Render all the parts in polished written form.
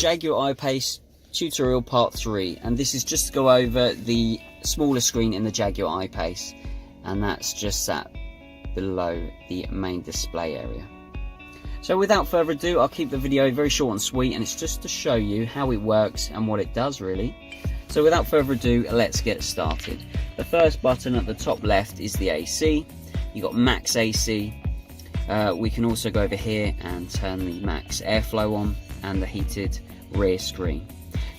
Jaguar I-Pace tutorial part 3, and this is just to go over the smaller screen in the Jaguar I-Pace, and that's just sat below the main display area. So without further ado, I'll keep the video very short and sweet, and it's just to show you how it works and what it does really. So without further ado, let's get started. The first button at the top left is the AC. You got max AC. We can also go over here and turn the max airflow on and the heated rear screen.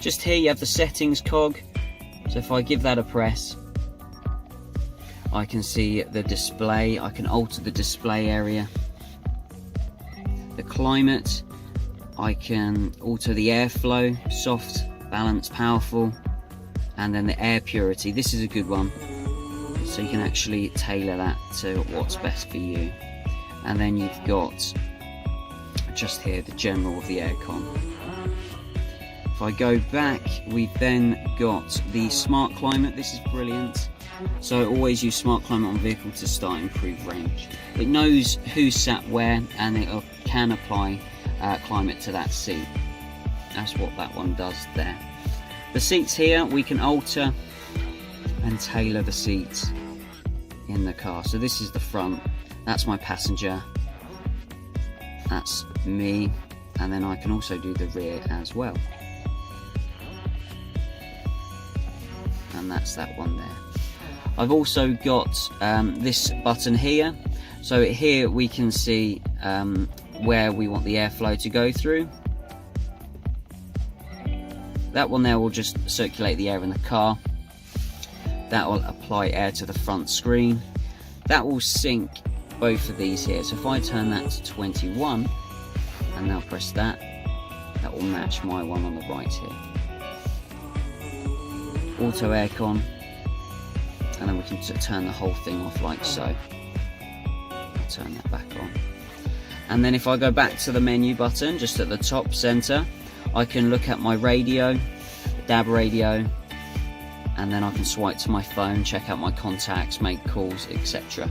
Just here you have the settings cog. So if I give that a press, I can see the display. I can alter the display area. The climate, I can alter the airflow, soft, balanced, powerful, and then the air purity. This is a good one, so you can actually tailor that to what's best for you. And then you've got just here the general of the aircon. If I go back, we've then got the smart climate. This is brilliant. So always use smart climate on vehicle to start improved range. It knows who's sat where, and it can apply climate to that seat. That's what that one does there. The seats here, we can alter and tailor the seats in the car. So this is the front, that's my passenger, that's me, and then I can also do the rear as well. And that's that one there. I've also got this button here. So here we can see where we want the airflow to go through. That one there will just circulate the air in the car. That will apply air to the front screen. That will sync both of these here. So if I turn that to 21 and now press that, that will match my one on the right here. Auto aircon, and then we can turn the whole thing off like so. I'll turn that back on. And then if I go back to the menu button just at the top center, I can look at my radio, DAB radio, and then I can swipe to my phone, check out my contacts, make calls, etc.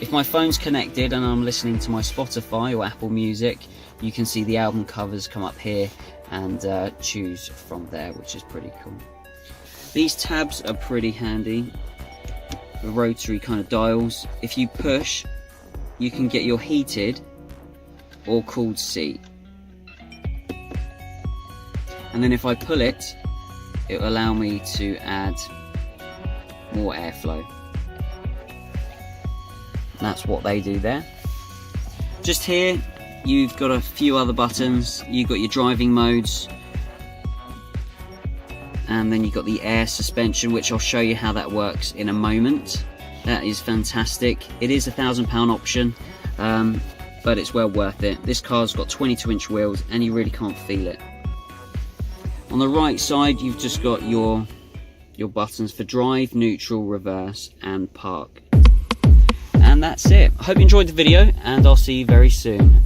If my phone's connected and I'm listening to my Spotify or Apple Music, you can see the album covers come up here and choose from there, which is pretty cool. These tabs are pretty handy. The rotary kind of dials. If you push, you can get your heated or cooled seat. And then if I pull it, it will allow me to add more airflow. That's what they do there. Just here, you've got a few other buttons. You've got your driving modes, and then you've got the air suspension, which I'll show you how that works in a moment. That is fantastic. It is £1,000 option, but it's well worth it. This car's got 22-inch wheels and you really can't feel it. On the right side, you've just got your buttons for drive, neutral, reverse, and park. And that's it. I hope you enjoyed the video, and I'll see you very soon.